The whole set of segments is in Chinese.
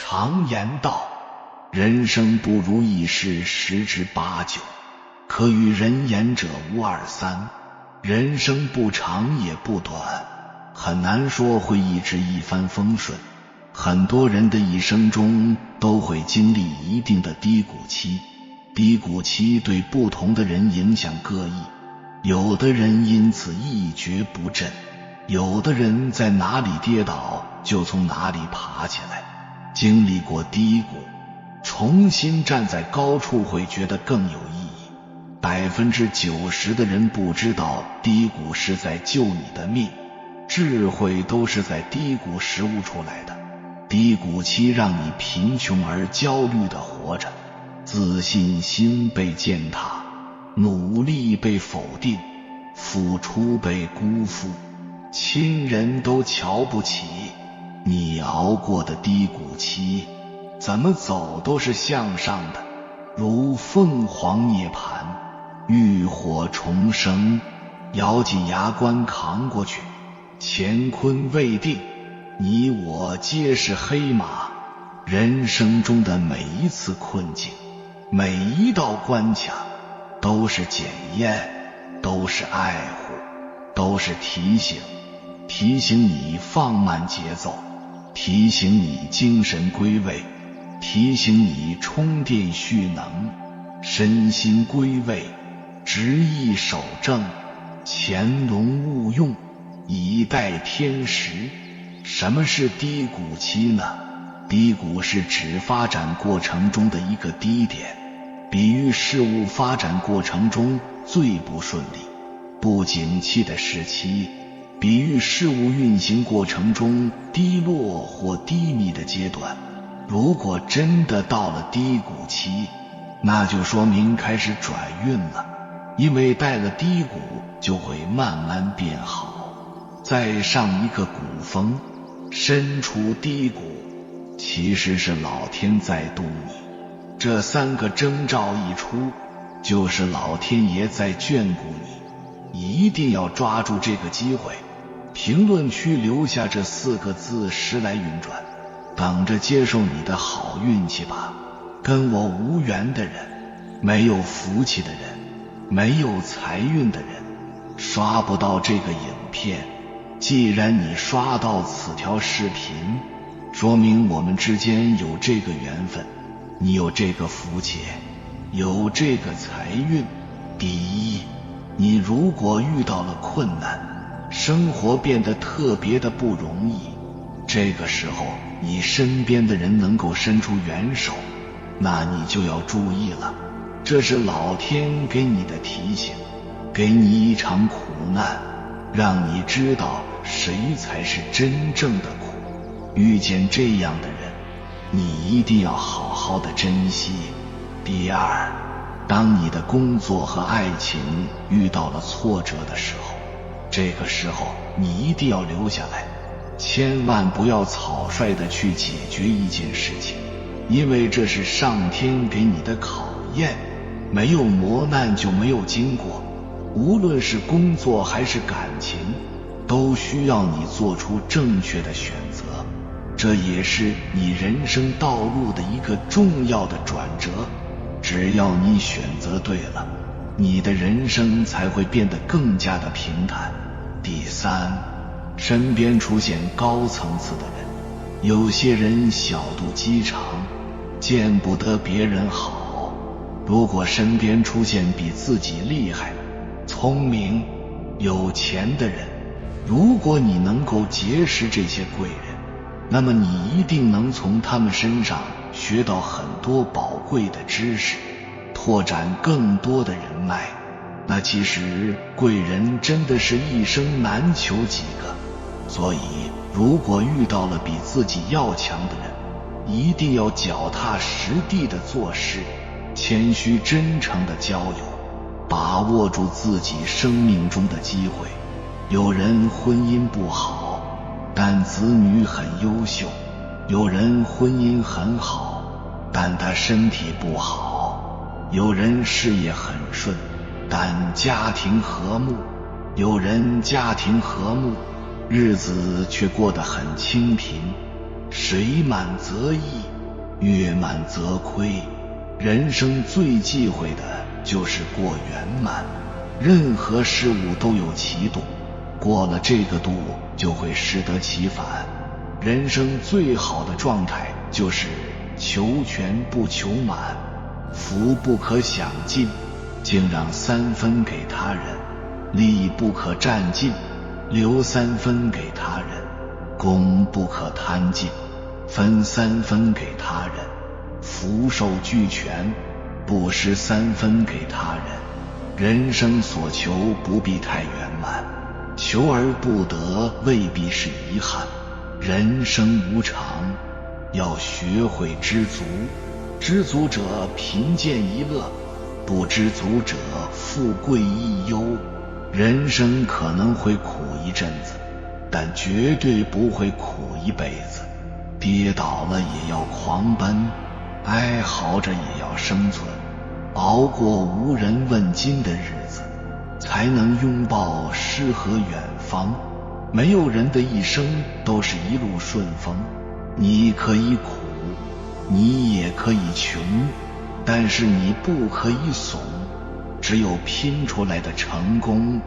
常言道，人生不如意事十之八九，可与人言者无二三。人生不长也不短，很难说会一直一帆风顺。很多人的一生中都会经历一定的低谷期，低谷期对不同的人影响各异，有的人因此一蹶不振，有的人在哪里跌倒就从哪里爬起来。经历过低谷，重新站在高处会觉得更有意义。90%的人不知道低谷是在救你的命，智慧都是在低谷时悟出来的。低谷期让你贫穷而焦虑地活着，自信心被践踏，努力被否定，付出被辜负，亲人都瞧不起。你熬过的低谷期，怎么走都是向上的，如凤凰涅槃，浴火重生，咬紧牙关扛过去。乾坤未定，你我皆是黑马。人生中的每一次困境，每一道关卡，都是检验，都是爱护，都是提醒。提醒你放慢节奏，提醒你精神归位，提醒你充电蓄能，身心归位，执意守正，潜龙勿用，以待天时。什么是低谷期呢？低谷是指发展过程中的一个低点，比喻事物发展过程中最不顺利、不景气的时期，比喻事物运行过程中低落或低迷的阶段。如果真的到了低谷期，那就说明开始转运了，因为带了低谷就会慢慢变好。再上一个谷峰，身处低谷，其实是老天在渡你。这3个征兆一出，就是老天爷在眷顾你，一定要抓住这个机会。评论区留下这4个字，时来运转，等着接受你的好运气吧。跟我无缘的人，没有福气的人，没有财运的人，刷不到这个影片。既然你刷到此条视频，说明我们之间有这个缘分，你有这个福气，有这个财运。第一，你如果遇到了困难，生活变得特别的不容易，这个时候你身边的人能够伸出援手，那你就要注意了。这是老天给你的提醒，给你一场苦难，让你知道谁才是真正的苦。遇见这样的人，你一定要好好的珍惜。第二，当你的工作和爱情遇到了挫折的时候，这个时候你一定要留下来，千万不要草率地去解决一件事情，因为这是上天给你的考验。没有磨难就没有经过，无论是工作还是感情，都需要你做出正确的选择。这也是你人生道路的一个重要的转折。只要你选择对了，你的人生才会变得更加的平坦。第三，身边出现高层次的人，有些人小肚鸡肠，见不得别人好。如果身边出现比自己厉害、聪明、有钱的人，如果你能够结识这些贵人，那么你一定能从他们身上学到很多宝贵的知识，拓展更多的人脉。那其实贵人真的是一生难求几个，所以如果遇到了比自己要强的人，一定要脚踏实地的做事，谦虚真诚的交友，把握住自己生命中的机会。有人婚姻不好，但子女很优秀；有人婚姻很好，但他身体不好；有人事业很顺，但家庭和睦；有人家庭和睦，日子却过得很清贫。水满则溢，月满则亏。人生最忌讳的就是过圆满，任何事物都有其度，过了这个度就会适得其反。人生最好的状态就是求全不求满，福不可享尽，竟让3分给他人；利不可占尽，留3分给他人；功不可贪尽，分3分给他人；福寿俱全，不失3分给他人。人生所求不必太圆满，求而不得未必是遗憾。人生无常，要学会知足。知足者贫贱一乐，不知足者富贵亦忧。人生可能会苦一阵子，但绝对不会苦一辈子。跌倒了也要狂奔，哀嚎着也要生存，熬过无人问津的日子，才能拥抱诗和远方。没有人的一生都是一路顺风，你可以苦，你也可以穷，但是你不可以怂。只有拼出来的成功，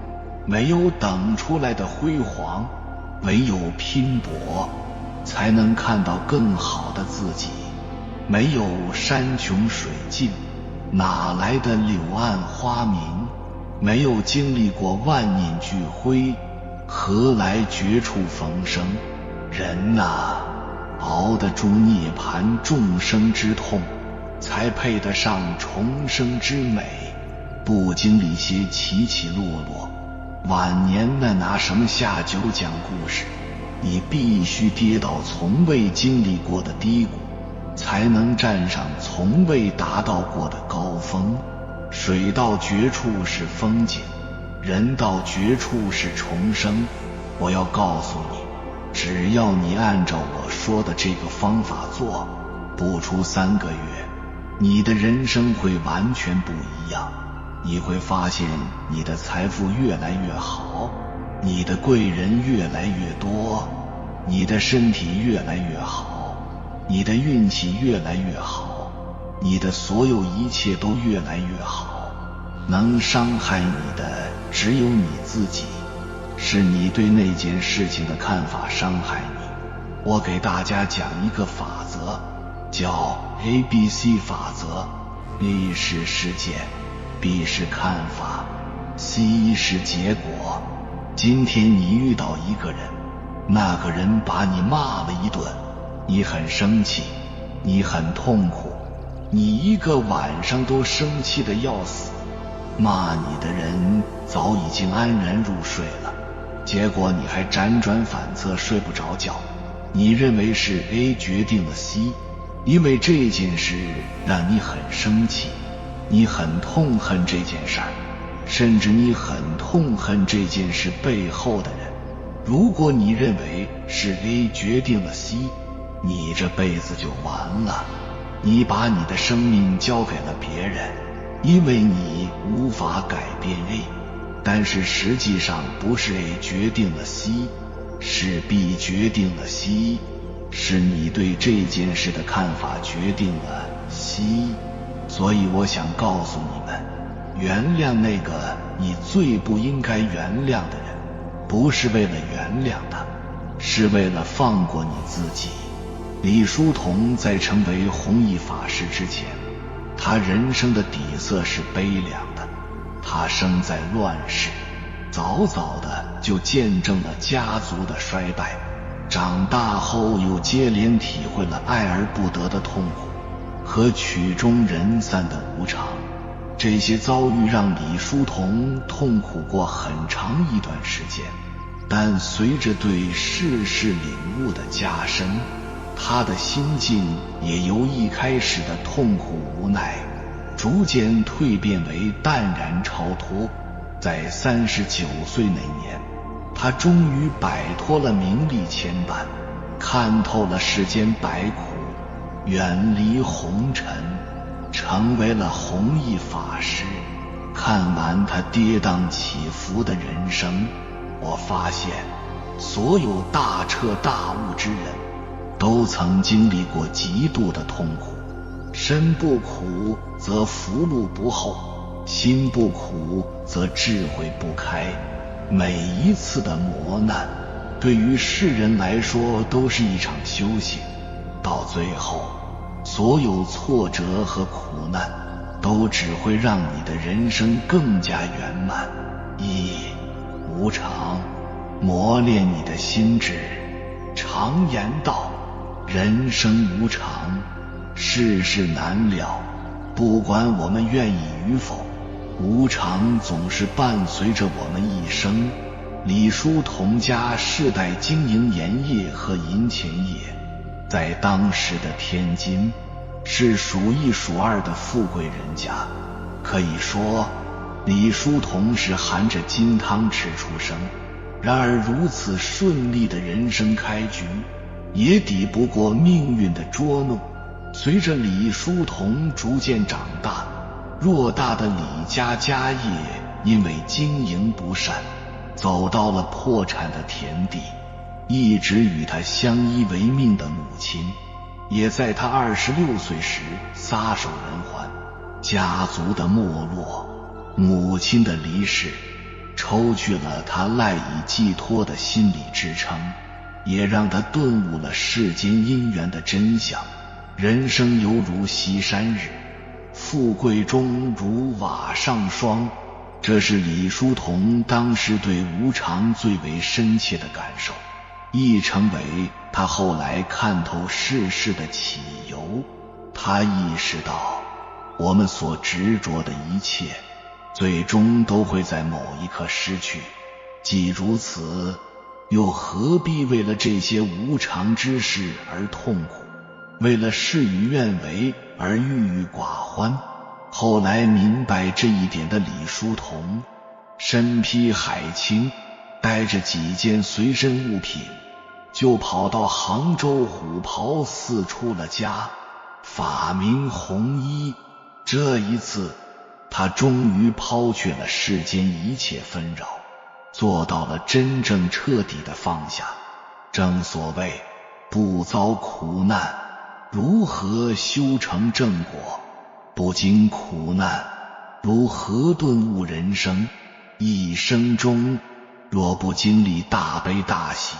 没有等出来的辉煌。唯有拼搏，才能看到更好的自己。没有山穷水尽，哪来的柳暗花明？没有经历过万念俱灰，何来绝处逢生？人呐，熬得住涅槃众生之痛，才配得上重生之美。不经历些起起落落，晚年那拿什么下酒讲故事？你必须跌倒从未经历过的低谷，才能站上从未达到过的高峰。水到绝处是风景，人到绝处是重生。我要告诉你，只要你按照我说的这个方法做，不出3个月，你的人生会完全不一样。你会发现你的财富越来越好，你的贵人越来越多，你的身体越来越好，你的运气越来越好，你的所有一切都越来越好。能伤害你的只有你自己，是你对那件事情的看法伤害你。我给大家讲一个法则，叫 ABC 法则。 A 是事件， B 是看法， C 是结果。今天你遇到一个人，那个人把你骂了一顿，你很生气，你很痛苦，你一个晚上都生气得要死。骂你的人早已经安然入睡了，结果你还辗转反侧睡不着觉。你认为是 A 决定了 C， 因为这件事让你很生气，你很痛恨这件事儿，甚至你很痛恨这件事背后的人。如果你认为是 A 决定了 C， 你这辈子就完了。你把你的生命交给了别人，因为你无法改变 A， 但是实际上不是 A 决定了 C， 是 B 决定了 C， 是你对这件事的看法决定了 C。 所以我想告诉你们，原谅那个你最不应该原谅的人，不是为了原谅他，是为了放过你自己。李叔同在成为弘一法师之前，他人生的底色是悲凉的。他生在乱世，早早的就见证了家族的衰败，长大后又接连体会了爱而不得的痛苦和曲终人散的无常。这些遭遇让李叔同痛苦过很长一段时间，但随着对世事领悟的加深，他的心境也由一开始的痛苦无奈，逐渐蜕变为淡然超脱。在39岁那年，他终于摆脱了名利牵绊，看透了世间百苦，远离红尘，成为了弘一法师。看完他跌宕起伏的人生，我发现所有大彻大悟之人都曾经历过极度的痛苦。身不苦则福禄不厚，心不苦则智慧不开。每一次的磨难对于世人来说都是一场修行，到最后所有挫折和苦难都只会让你的人生更加圆满。无常磨练你的心智。常言道，人生无常，世事难料，不管我们愿意与否，无常总是伴随着我们一生。李叔同家世代经营盐业和银钱业，在当时的天津是数一数二的富贵人家，可以说李叔同是含着金汤匙出生。然而如此顺利的人生开局，也抵不过命运的捉弄。随着李叔同逐渐长大，偌大的李家家业因为经营不善，走到了破产的田地。一直与他相依为命的母亲，也在他26岁时撒手人寰。家族的没落，母亲的离世，抽去了他赖以寄托的心理支撑，也让他顿悟了世间因缘的真相。人生犹如西山日，富贵中如瓦上霜，这是李叔同当时对无常最为深切的感受，亦成为他后来看透世事的启由。他意识到，我们所执着的一切最终都会在某一刻失去，既如此，又何必为了这些无常之事而痛苦，为了事与愿违而郁郁寡欢。后来明白这一点的李叔同，身披海青，带着几件随身物品，就跑到杭州虎跑寺出了家，法名弘一。这一次他终于抛却了世间一切纷扰，做到了真正彻底的放下。正所谓不遭苦难，如何修成正果？不经苦难，如何顿悟人生？一生中若不经历大悲大喜，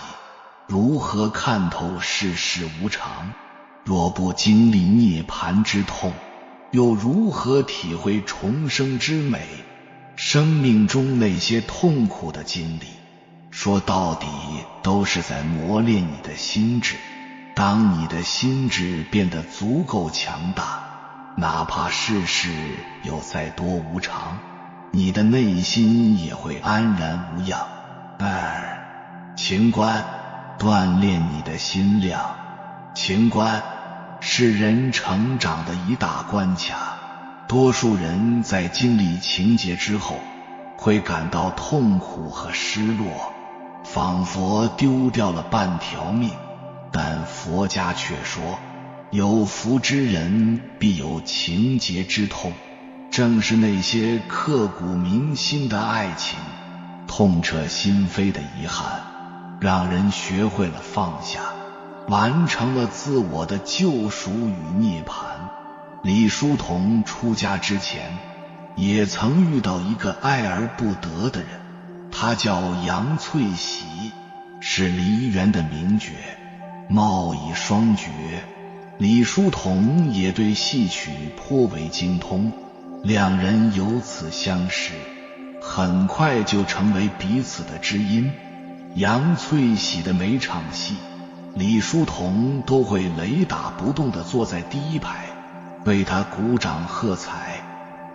如何看透世事无常？若不经历涅槃之痛，又如何体会重生之美？生命中那些痛苦的经历，说到底都是在磨练你的心智。当你的心智变得足够强大，哪怕世事有再多无常，你的内心也会安然无恙。情关，锻炼你的心量。情关是人成长的一大关卡。多数人在经历情劫之后，会感到痛苦和失落，仿佛丢掉了半条命。但佛家却说，有福之人必有情劫之痛。正是那些刻骨铭心的爱情，痛彻心扉的遗憾，让人学会了放下，完成了自我的救赎与涅槃。李叔同出家之前，也曾遇到一个爱而不得的人，他叫杨翠喜，是梨园的名角，貌以双绝。李叔同也对戏曲颇为精通，两人由此相识，很快就成为彼此的知音。杨翠喜的每场戏，李叔同都会雷打不动地坐在第一排，为他鼓掌喝彩。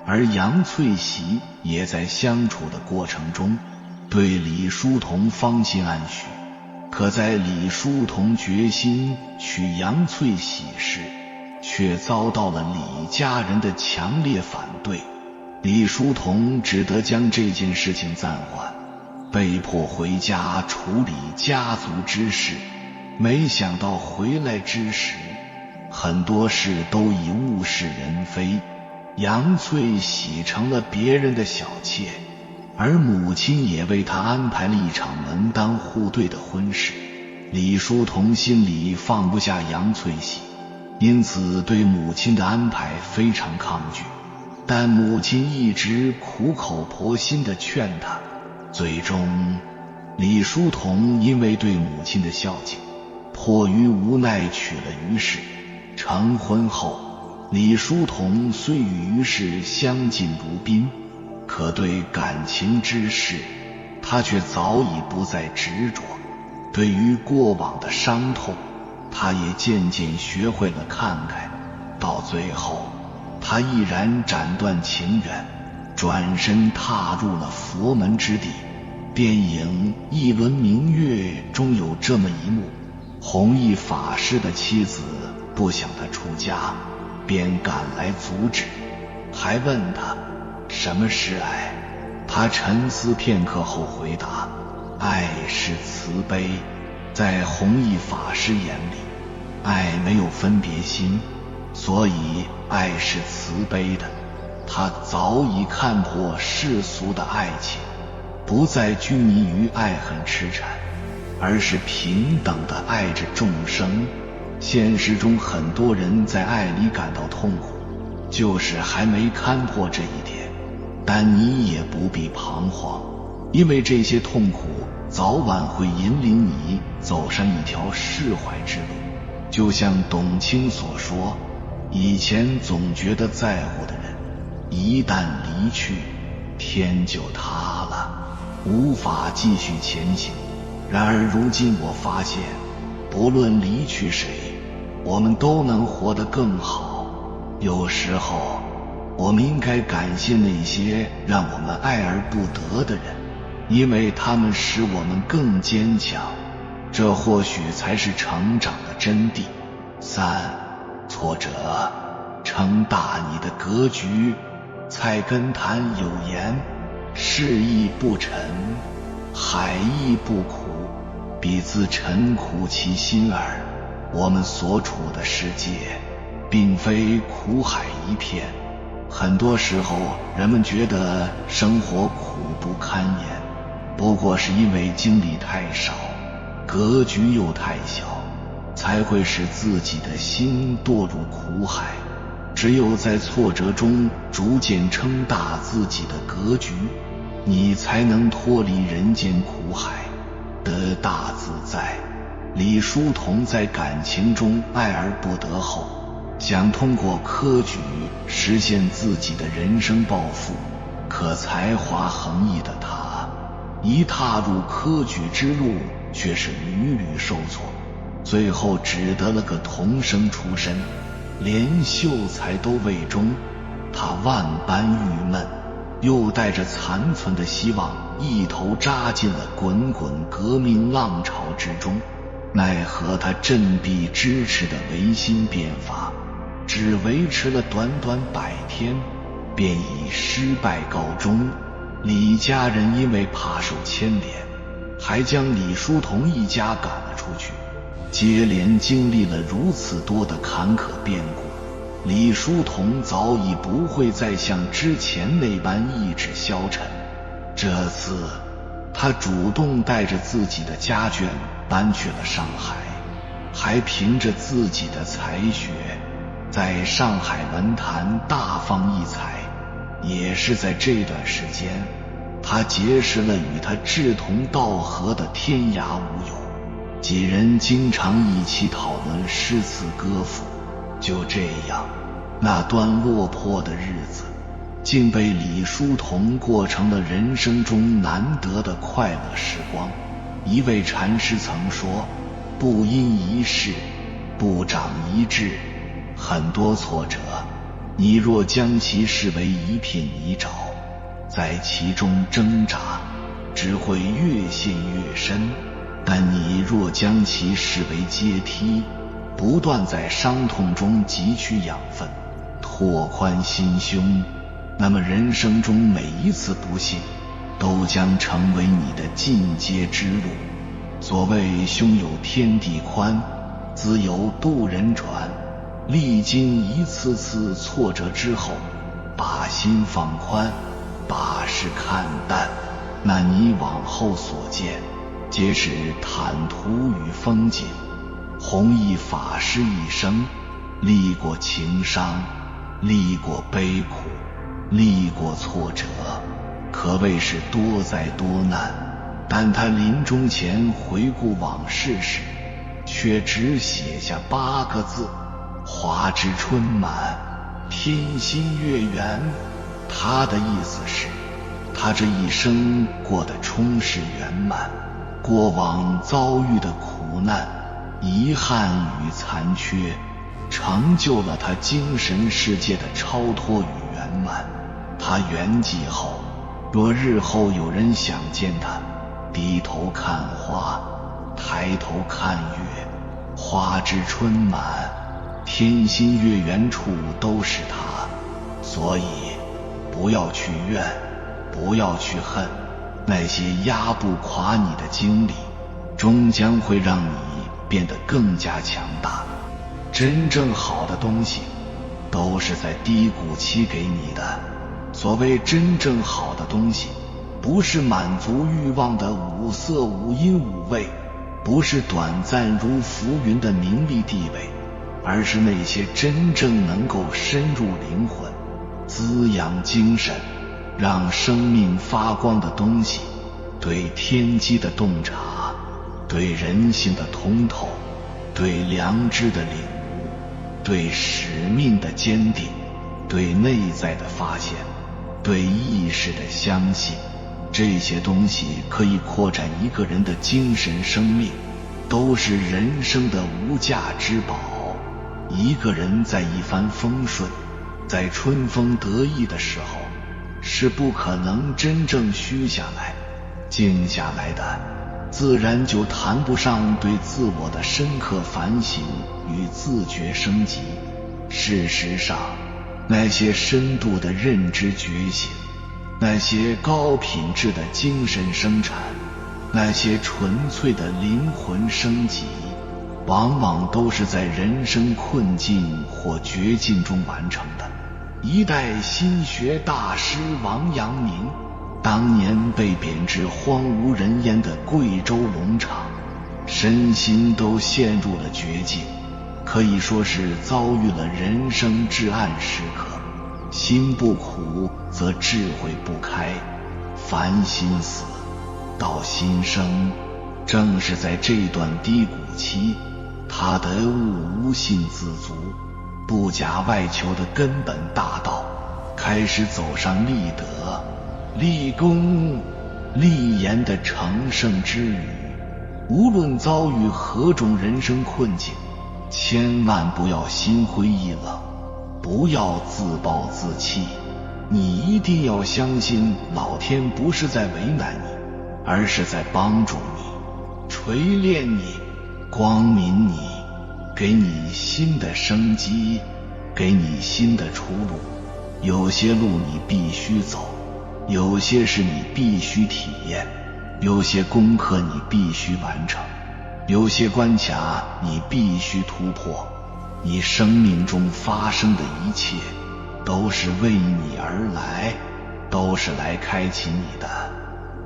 而杨翠喜也在相处的过程中，对李叔同芳心暗许。可在李叔同决心娶杨翠喜时，却遭到了李家人的强烈反对。李叔同只得将这件事情暂缓，被迫回家处理家族之事。没想到回来之时，很多事都已物是人非，杨翠喜成了别人的小妾，而母亲也为他安排了一场门当户对的婚事。李叔同心里放不下杨翠喜，因此对母亲的安排非常抗拒，但母亲一直苦口婆心地劝他。最终李叔同因为对母亲的孝敬，迫于无奈娶了于氏。成婚后，李叔同虽与于氏相敬如宾，可对感情之事，他却早已不再执着。对于过往的伤痛，他也渐渐学会了看开。到最后，他毅然斩断情缘，转身踏入了佛门之地。电影《一轮明月》中有这么一幕，弘一法师的妻子不想他出家，便赶来阻止，还问他什么是爱。他沉思片刻后回答，爱是慈悲。在弘一法师眼里，爱没有分别心，所以爱是慈悲的。他早已看破世俗的爱情，不再拘泥于爱恨痴缠，而是平等地爱着众生。现实中很多人在爱里感到痛苦，就是还没看破这一点。但你也不必彷徨，因为这些痛苦早晚会引领你走上一条释怀之路。就像董卿所说，以前总觉得在乎的人，一旦离去，天就塌了，无法继续前行。然而如今我发现，不论离去谁，我们都能活得更好。有时候我们应该感谢那些让我们爱而不得的人，因为他们使我们更坚强，这或许才是成长的真谛。3. 挫折撑大你的格局。菜根谭有言，事亦不沉，海亦不苦，彼自沉苦其心耳。我们所处的世界并非苦海一片，很多时候人们觉得生活苦不堪言，不过是因为经历太少，格局又太小，才会使自己的心堕入苦海。只有在挫折中逐渐撑大自己的格局，你才能脱离人间苦海，得大自在。李叔同在感情中爱而不得后，想通过科举实现自己的人生抱负，可才华横溢的他，一踏入科举之路，却是屡屡受挫，最后只得了个童生出身，连秀才都未中。他万般郁闷，又带着残存的希望，一头扎进了滚滚革命浪潮之中。奈何他振臂支持的维新变法只维持了短短100天，便以失败告终。李家人因为怕受牵连，还将李叔同一家赶了出去。接连经历了如此多的坎坷变故，李叔同早已不会再像之前那般意志消沉。这次他主动带着自己的家眷搬去了上海，还凭着自己的才学在上海文坛大放异彩。也是在这段时间，他结识了与他志同道合的天涯无友，几人经常一起讨论诗词歌赋。就这样，那段落魄的日子竟被李叔同过成了人生中难得的快乐时光。一位禅师曾说，不因一事，不长一智。很多挫折，你若将其视为一片泥沼，在其中挣扎，只会越陷越深。但你若将其视为阶梯，不断在伤痛中汲取养分，拓宽心胸，那么人生中每一次不幸都将成为你的进阶之路。所谓胸有天地宽，自有渡人船。历经一次次挫折之后，把心放宽，把事看淡，那你往后所见皆是坦途与风景。弘一法师一生，历过情伤，历过悲苦，历过挫折，可谓是多灾多难。但他临终前回顾往事时，却只写下8个字：花枝春满，天心月圆。他的意思是，他这一生过得充实圆满，过往遭遇的苦难、遗憾与残缺，成就了他精神世界的超脱与圆满。他圆寂后，若日后有人想见他，低头看花，抬头看月，花枝春满，天心月圆处都是他。所以不要去怨，不要去恨，那些压不垮你的经历，终将会让你变得更加强大。真正好的东西都是在低谷期给你的。所谓真正好的东西，不是满足欲望的五色五音五味，不是短暂如浮云的名利地位，而是那些真正能够深入灵魂，滋养精神，让生命发光的东西。对天机的洞察，对人性的通透，对良知的领悟，对使命的坚定，对内在的发现，对意识的相信，这些东西可以扩展一个人的精神生命，都是人生的无价之宝。一个人在一帆风顺，在春风得意的时候，是不可能真正虚下来、静下来的，自然就谈不上对自我的深刻反省与自觉升级。事实上，那些深度的认知觉醒，那些高品质的精神生产，那些纯粹的灵魂升级，往往都是在人生困境或绝境中完成的。一代心学大师王阳明，当年被贬至荒无人烟的贵州龙场，身心都陷入了绝境，可以说是遭遇了人生至暗时刻。心不苦则智慧不开，凡心死到心生。正是在这段低谷期，他得悟无性自足，不假外求的根本大道，开始走上立德、立功、立言的成圣之旅。无论遭遇何种人生困境，千万不要心灰意冷，不要自暴自弃，你一定要相信老天不是在为难你，而是在帮助你，锤炼你，光明你，给你新的生机，给你新的出路。有些路你必须走，有些事你必须体验，有些功课你必须完成，有些关卡你必须突破。你生命中发生的一切，都是为你而来，都是来开启你的，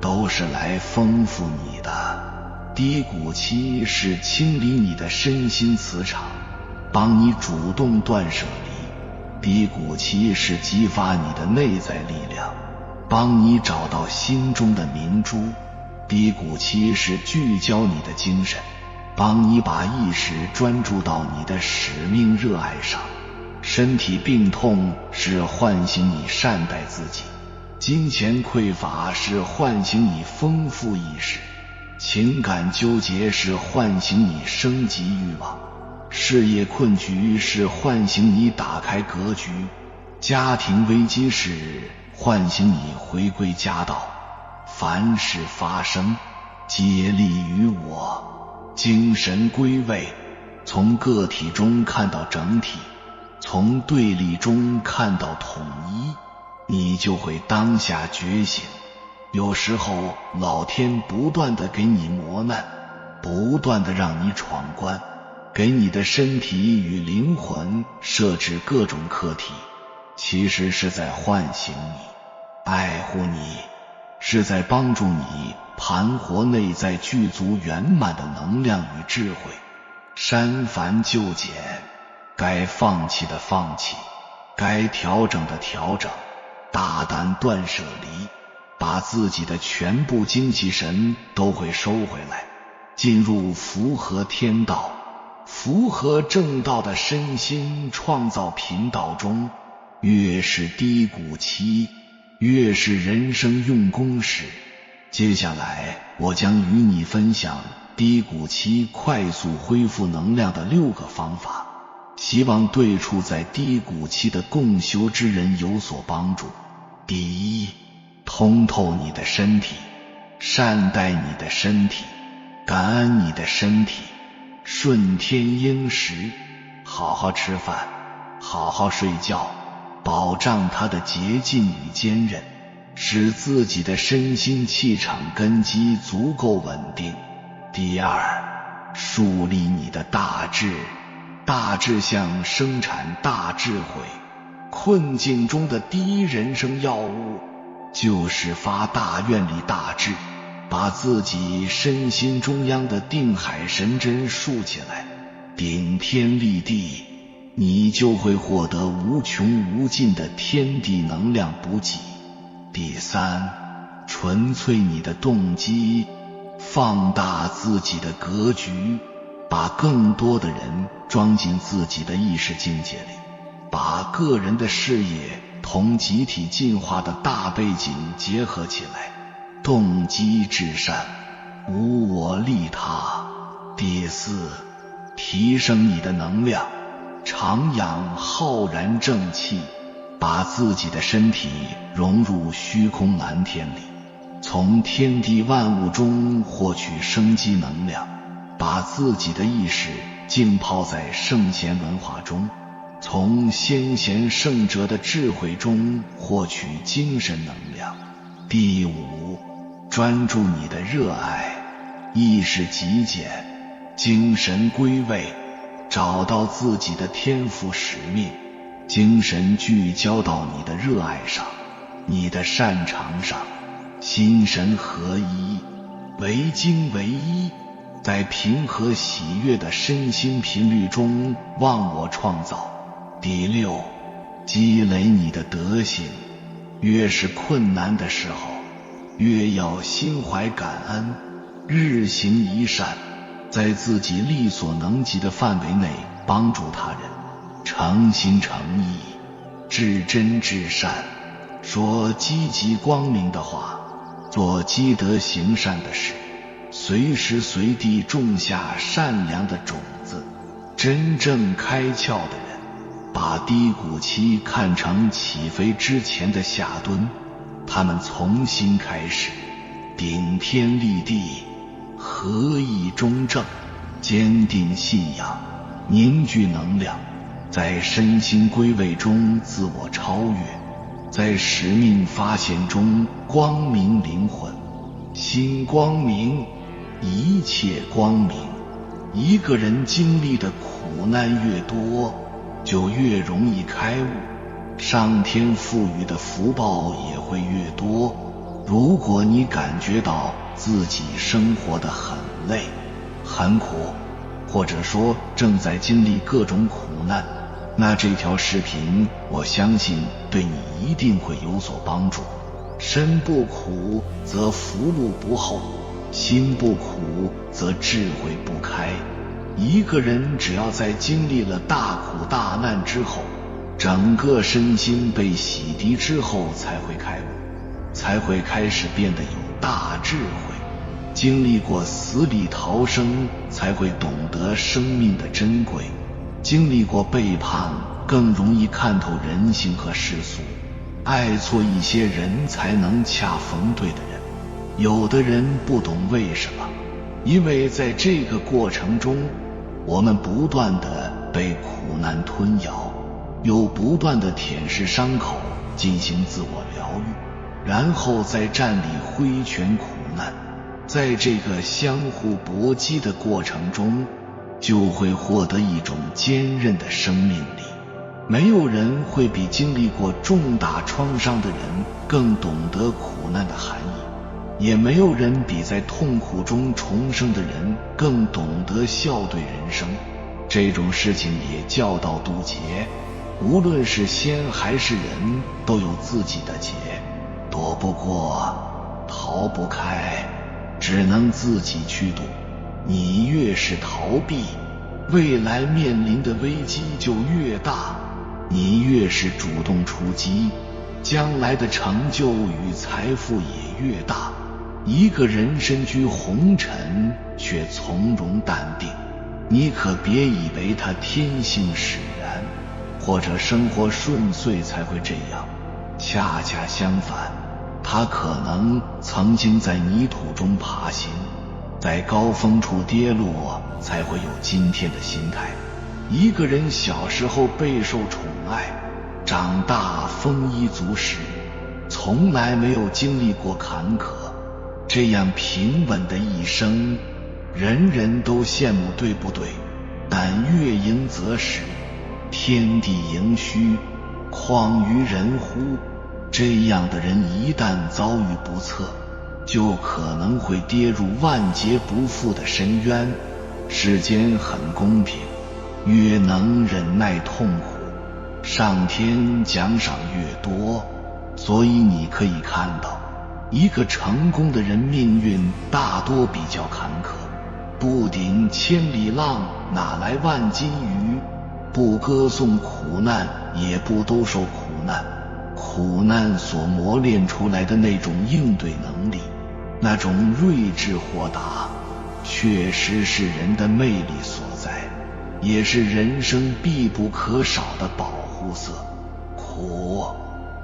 都是来丰富你的。低谷期是清理你的身心磁场，帮你主动断舍离；低谷期是激发你的内在力量，帮你找到心中的明珠；低谷期是聚焦你的精神，帮你把意识专注到你的使命热爱上。身体病痛是唤醒你善待自己，金钱匮乏是唤醒你丰富意识，情感纠结是唤醒你升级欲望，事业困局是唤醒你打开格局，家庭危机是唤醒你回归家道。凡事发生，皆利于我。精神归位，从个体中看到整体，从对立中看到统一，你就会当下觉醒。有时候老天不断地给你磨难，不断地让你闯关，给你的身体与灵魂设置各种课题，其实是在唤醒你，爱护你，是在帮助你盘活内在具足圆满的能量与智慧，删繁就简，该放弃的放弃，该调整的调整，大胆断舍离，把自己的全部精气神都会收回来，进入符合天道、符合正道的身心创造频道中。越是低谷期，越是人生用功时。接下来我将与你分享低谷期快速恢复能量的6个方法，希望对处在低谷期的共修之人有所帮助。第一，通透你的身体，善待你的身体，感恩你的身体，顺天应时，好好吃饭，好好睡觉，保障它的洁净与坚韧，使自己的身心气场根基足够稳定。第二，树立你的大志，大志向生产大智慧。困境中的第一人生要务就是发大愿力大志，把自己身心中央的定海神针竖起来，顶天立地，你就会获得无穷无尽的天地能量补给。第三，纯粹你的动机，放大自己的格局，把更多的人装进自己的意识境界里，把个人的事业同集体进化的大背景结合起来，动机至善，无我利他。第四，提升你的能量，常养浩然正气，把自己的身体融入虚空蓝天里，从天地万物中获取生机能量，把自己的意识浸泡在圣贤文化中，从先贤圣哲的智慧中获取精神能量。第五，专注你的热爱，意识极简，精神归位，找到自己的天赋使命，精神聚焦到你的热爱上，你的擅长上，心神合一，为精为一，在平和喜悦的身心频率中忘我创造。第六，积累你的德行，越是困难的时候，越要心怀感恩，日行一善，在自己力所能及的范围内帮助他人，诚心诚意，至真至善，说积极光明的话，做积德行善的事，随时随地种下善良的种子。真正开窍的人，把低谷期看成起飞之前的下蹲，他们重新开始，顶天立地，合意中正，坚定信仰，凝聚能量，在身心归位中自我超越，在使命发现中光明灵魂。心光明，一切光明。一个人经历的苦难越多，就越容易开悟，上天赋予的福报也会越多。如果你感觉到自己生活得很累、很苦，或者说正在经历各种苦难，那这条视频我相信对你一定会有所帮助。身不苦则福禄不厚，心不苦则智慧不开。一个人只要在经历了大苦大难之后，整个身心被洗涤之后，才会开悟，才会开始变得有大智慧。经历过死里逃生，才会懂得生命的珍贵。经历过背叛，更容易看透人性和世俗。爱错一些人，才能恰逢对的人。有的人不懂为什么，因为在这个过程中，我们不断地被苦难吞咬，又不断地舔舐伤口，进行自我疗愈，然后再战里挥拳苦难。在这个相互搏击的过程中，就会获得一种坚韧的生命力。没有人会比经历过重大创伤的人更懂得苦难的含义。也没有人比在痛苦中重生的人更懂得笑对人生。这种事情也教导渡劫，无论是仙还是人，都有自己的劫，躲不过，逃不开，只能自己去渡。你越是逃避，未来面临的危机就越大；你越是主动出击，将来的成就与财富也越大。一个人身居红尘，却从容淡定，你可别以为他天性使然，或者生活顺遂才会这样。恰恰相反，他可能曾经在泥土中爬行，在高峰处跌落，才会有今天的心态。一个人小时候备受宠爱，长大丰衣足食，从来没有经历过坎坷，这样平稳的一生，人人都羡慕，对不对？但月盈则食，天地盈虚，况于人乎？这样的人一旦遭遇不测，就可能会跌入万劫不复的深渊。世间很公平，越能忍耐痛苦，上天奖赏越多。所以你可以看到，一个成功的人命运大多比较坎坷。不顶千里浪，哪来万斤鱼？不歌颂苦难，也不都受苦难。苦难所磨练出来的那种应对能力，那种睿智豁达，确实是人的魅力所在，也是人生必不可少的保护色。苦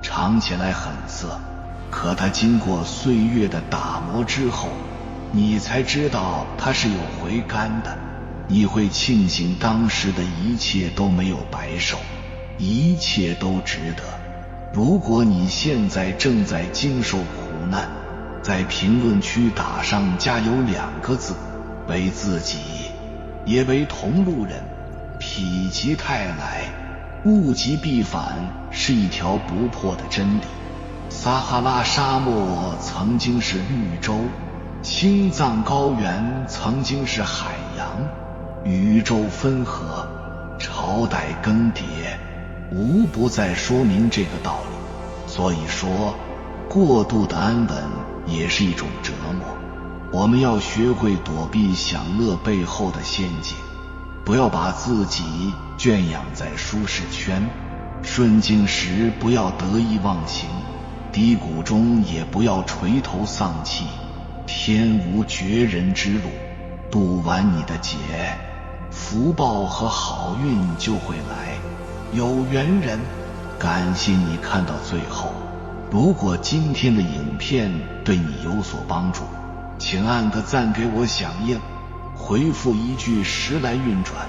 尝起来很涩，可它经过岁月的打磨之后，你才知道它是有回甘的。你会庆幸当时的一切都没有白受，一切都值得。如果你现在正在经受苦难，在评论区打上加油2个字，为自己也为同路人。否极泰来，物极必反，是一条不破的真理。撒哈拉沙漠曾经是绿洲，青藏高原曾经是海洋，宇宙分合，朝代更迭，无不在说明这个道理。所以说，过度的安稳也是一种折磨。我们要学会躲避享乐背后的陷阱，不要把自己圈养在舒适圈。顺境时不要得意忘形，低谷中也不要垂头丧气。天无绝人之路，渡完你的劫，福报和好运就会来。有缘人，感谢你看到最后。如果今天的影片对你有所帮助，请按个赞给我响应，回复一句时来运转。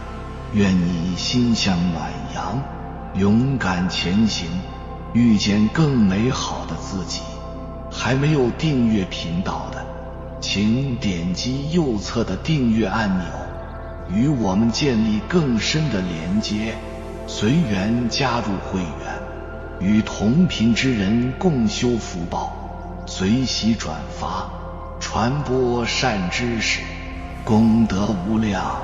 愿你心向暖阳，勇敢前行，遇见更美好的自己。还没有订阅频道的，请点击右侧的订阅按钮，与我们建立更深的连接。随缘加入会员，与同频之人共修福报，随喜转发，传播善知识，功德无量。